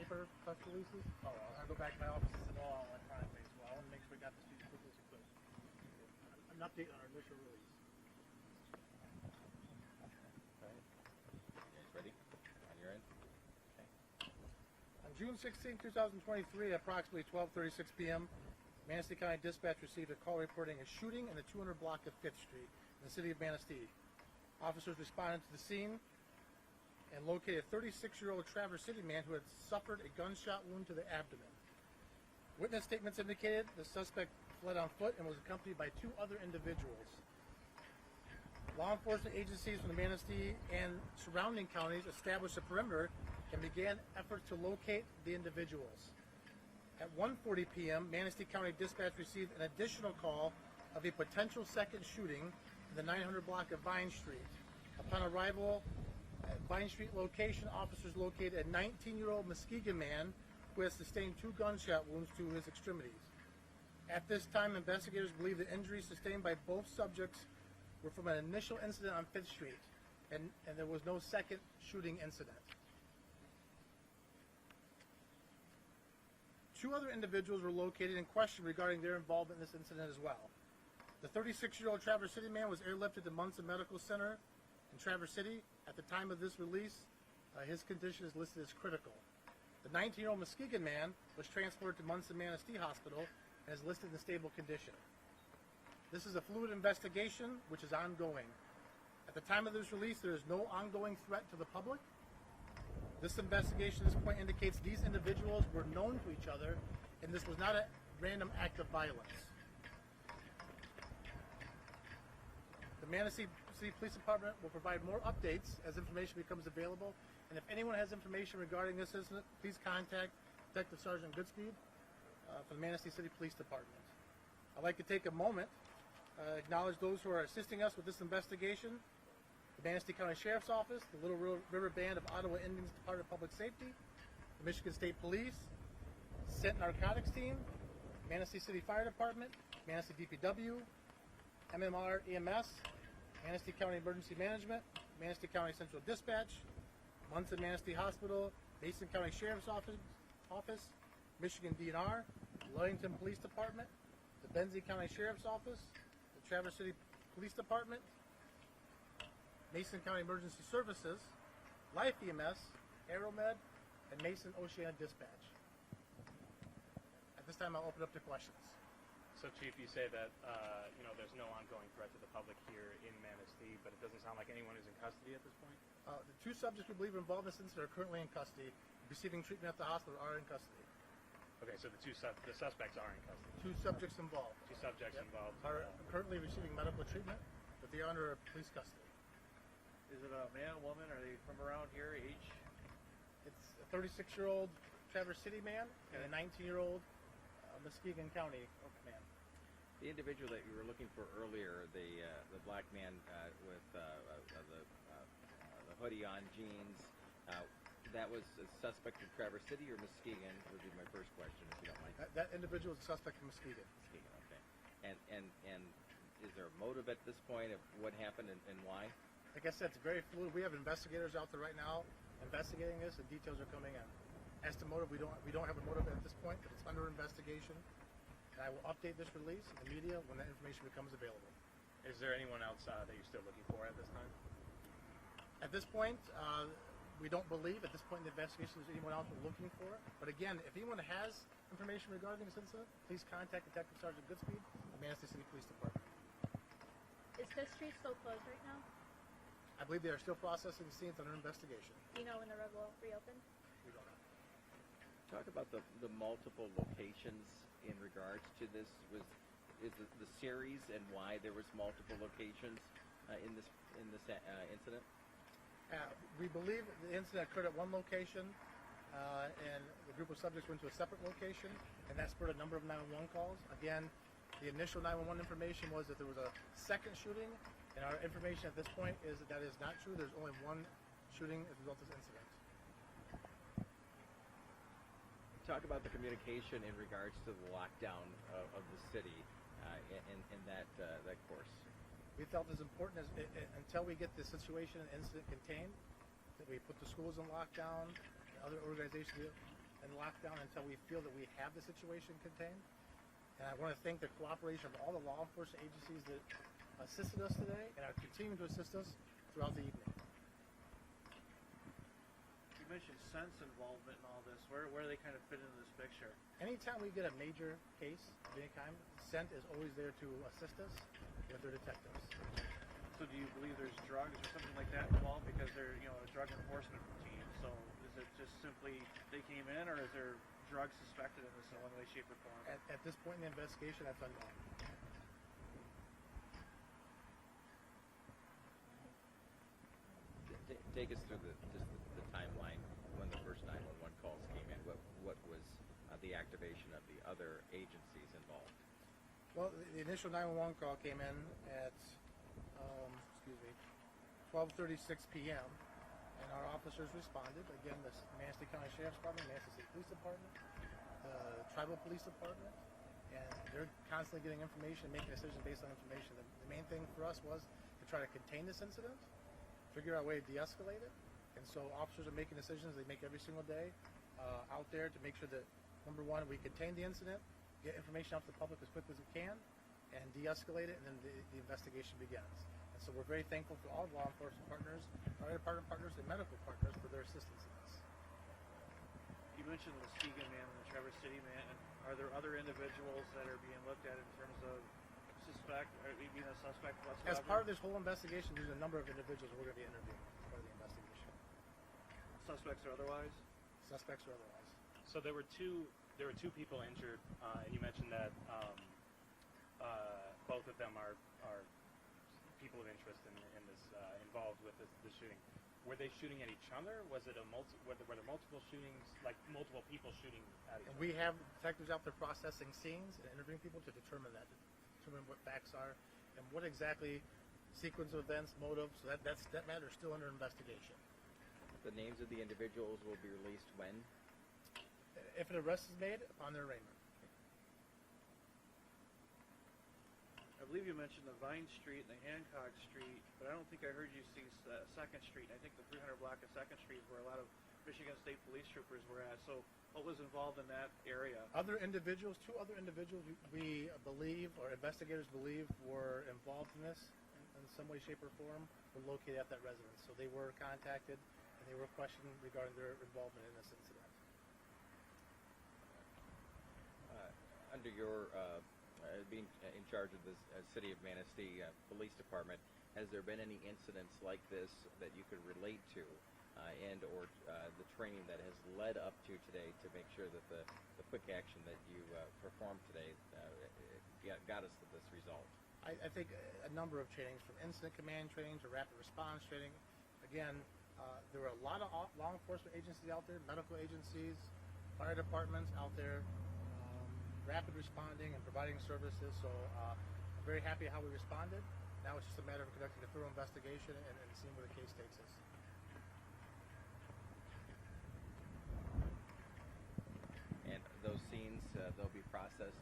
paper press releases? Oh, I'll go back to my office and send all electronically as well and make sure we got this to you as quickly as we could. An update on our initial release. Right. You guys ready? On your end? Okay. On June 16, 2023, at approximately 12:36 p.m., Manistee County Dispatch received a call reporting a shooting in the 200 block of 5th Street in the city of Manistee. Officers responded to the scene and located a 36-year-old Traverse City man who had suffered a gunshot wound to the abdomen. Witness statements indicated the suspect fled on foot and was accompanied by 2 other individuals. Law enforcement agencies from the Manistee and surrounding counties established a perimeter and began efforts to locate the individuals. At 1:40 p.m., Manistee County Dispatch received an additional call of a potential second shooting in the 900 block of Vine Street. Upon arrival at Vine Street location, officers located a 19-year-old Muskegon man who has sustained 2 gunshot wounds to his extremities. At this time, investigators believe the injuries sustained by both subjects were from an initial incident on 5th Street, and there was no second shooting incident. 2 other individuals were located and questioned regarding their involvement in this incident as well. The 36-year-old Traverse City man was airlifted to Munson Medical Center in Traverse City. At the time of this release, his condition is listed as critical. The 19-year-old Muskegon man was transported to Munson Manistee Hospital and is listed in stable condition. This is a fluid investigation which is ongoing. At the time of this release, there is no ongoing threat to the public. This investigation at this point indicates these individuals were known to each other and this was not a random act of violence. The Manistee City Police Department will provide more updates as information becomes available. And if anyone has information regarding this incident, please contact Detective Sergeant Goodspeed from the Manistee City Police Department. I'd like to take a moment, acknowledge those who are assisting us with this investigation. The Manistee County Sheriff's Office, the Little River Band of Ottawa Indians Department of Public Safety, the Michigan State Police, Scent Narcotics Team, Manistee City Fire Department, Manistee DPW, MMR EMS, Manistee County Emergency Management, Manistee County Central Dispatch, Munson Manistee Hospital, Mason County Sheriff's Office, Michigan DNR, Ludington Police Department, the Benzie County Sheriff's Office, the Traverse City Police Department, Mason County Emergency Services, Life EMS, Aeromed, and Mason Oceana Dispatch. At this time, I'll open up to questions. So, Chief, you say that there's no ongoing threat to the public here in Manistee, but it doesn't sound like anyone is in custody at this point? The 2 subjects we believe are involved in this incident are currently in custody. Receiving treatment at the hospital are in custody. Okay, so the suspects are in custody. 2 subjects involved. 2 subjects involved are currently receiving medical treatment, but they are under police custody. Is it a man, woman? Are they from around here? Age? It's a 36-year-old Traverse City man and a 19-year-old Muskegon County man. The individual that you were looking for earlier, the black man with the hoodie on, jeans, that was a suspect from Traverse City or Muskegon would be my first question, if you don't mind. That individual is a suspect from Muskegon. Muskegon, okay. And is there a motive at this point of what happened and why? Like I said, it's very fluid. We have investigators out there right now investigating this, and details are coming in. As to motive, we don't have a motive at this point, but it's under investigation. And I will update this release in the media when that information becomes available. Is there anyone else that you're still looking for at this time? At this point, we don't believe at this point in the investigation there's anyone else we're looking for. But again, if anyone has information regarding this incident, please contact Detective Sergeant Goodspeed of Manistee City Police Department. Is 5th Street still closed right now? I believe they are still processing the scenes under investigation. Do you know when the road will reopen? We don't know. Talk about the multiple locations in regards to this. Is the series and why there was multiple locations in this incident? We believe the incident occurred at one location, and the group of subjects went to a separate location, and that spurred a number of 911 calls. Again, the initial 911 information was that there was a second shooting, and our information at this point is that is not true. There's only one shooting as a result of this incident. Talk about the communication in regards to the lockdown of the city in that course. We felt it's important until we get the situation and incident contained, that we put the schools in lockdown, and other organizations, and lockdown until we feel that we have the situation contained. And I want to thank the cooperation of all the law enforcement agencies that assisted us today and are continuing to assist us throughout the evening. You mentioned sense involvement in all this. Where do they kind of fit into this picture? Anytime we get a major case of any kind, Scent is always there to assist us with their detectives. So do you believe there's drugs or something like that involved because they're, a drug enforcement team? So is it just simply they came in, or is there drugs suspected in this in one way, shape, or form? At this point in the investigation, that's unknown. Take us through the timeline when the first 911 calls came in. What was the activation of the other agencies involved? Well, the initial 911 call came in at 12:36 p.m. and our officers responded. Again, the Manistee County Sheriff's Department, Manistee State Police Department, the Tribal Police Department, and they're constantly getting information, making decisions based on information. The main thing for us was to try to contain this incident, figure out a way to de-escalate it, and so officers are making decisions they make every single day out there to make sure that, number one, we contain the incident, get information out to the public as quickly as we can, and de-escalate it, and then the investigation begins. And so we're very thankful to all law enforcement partners, fire department partners, and medical partners for their assistance in this. You mentioned the Muskegon man and the Traverse City man. Are there other individuals that are being looked at in terms of suspect, or being a suspect whatsoever? As part of this whole investigation, there's a number of individuals we're going to be interviewing as part of the investigation. Suspects or otherwise? Suspects or otherwise. So there were two people injured, and you mentioned that both of them are people of interest in this involved with this shooting. Were they shooting at each other? Was it were there multiple shootings, like multiple people shooting at each And other? we have detectives out there processing scenes and interviewing people to determine what facts are and what exactly sequence of events, motive. So that matter is still under investigation. The names of the individuals will be released when? If an arrest is made, upon their arraignment. I believe you mentioned the Vine Street and the Hancock Street, but I don't think I heard you see 2nd Street. I think the 300 block of 2nd Street is where a lot of Michigan State Police troopers were at. So what was involved in that area? Two other individuals we believe, or investigators believe, were involved in this in some way, shape, or form, were located at that residence. So they were contacted and they were questioned regarding their involvement in this incident. Under your being in charge of the City of Manistee Police Department, has there been any incidents like this that you could relate to, and/or the training that has led up to today to make sure that the quick action that you performed today got us to this result? I think a number of trainings, from incident command training to rapid response training. Again, there were a lot of law enforcement agencies out there, medical agencies, fire departments out there, rapid responding and providing services. So I'm very happy how we responded. Now it's just a matter of conducting a thorough investigation and seeing where the case takes us. And those scenes, they'll be processed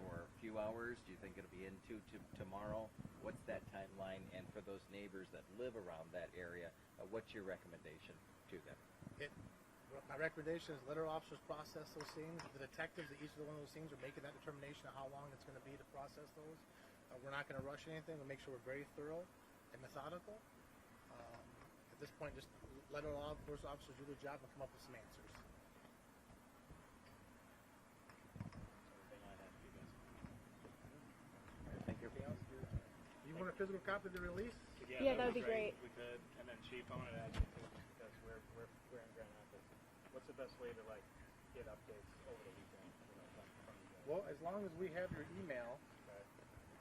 for a few hours. Do you think it'll be into tomorrow? What's that timeline? And for those neighbors that live around that area, what's your recommendation to them? My recommendation is let our officers process those scenes. The detectives at each of one of those scenes are making that determination of how long it's going to be to process those. We're not going to rush anything. We'll make sure we're very thorough and methodical. At this point, just let our law enforcement officers do their job and come up with some answers. Everything I have for you guys. Thank you. Anything else? You want a physical copy of the release? Yeah, that would be great. If we could, and then Chief, I wanted to ask you too, because we're in Grand Rapids. What's the best way to get updates over the weekend? From you guys? Well, as long as we have your email, Okay.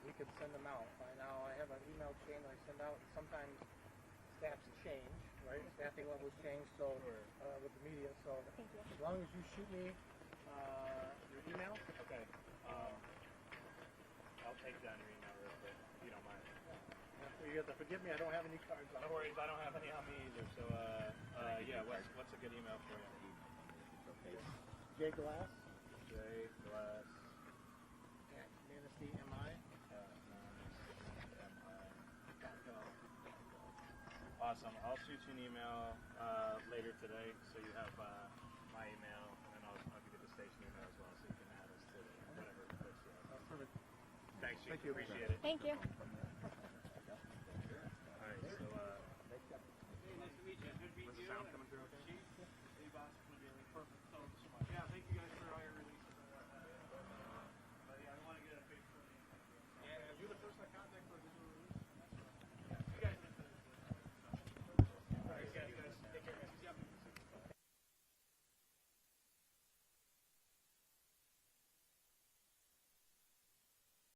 we can send them out. Right now, I have an email chain that I send out. Sometimes staffs change, right? Staffing levels change, so with the media. So Thank you. as long as you shoot me your email, Okay. I'll take down your email real quick, if you don't mind. you have to forgive me. I don't have any cards. No worries, I don't have any on me either. So, yeah, what's a good email for you? J Glass Glass. at ManisteeMI. Awesome. I'll shoot you an email later today, so you have my email, and then I'll Thanks, Chief. Thank you. Appreciate it. Thank you.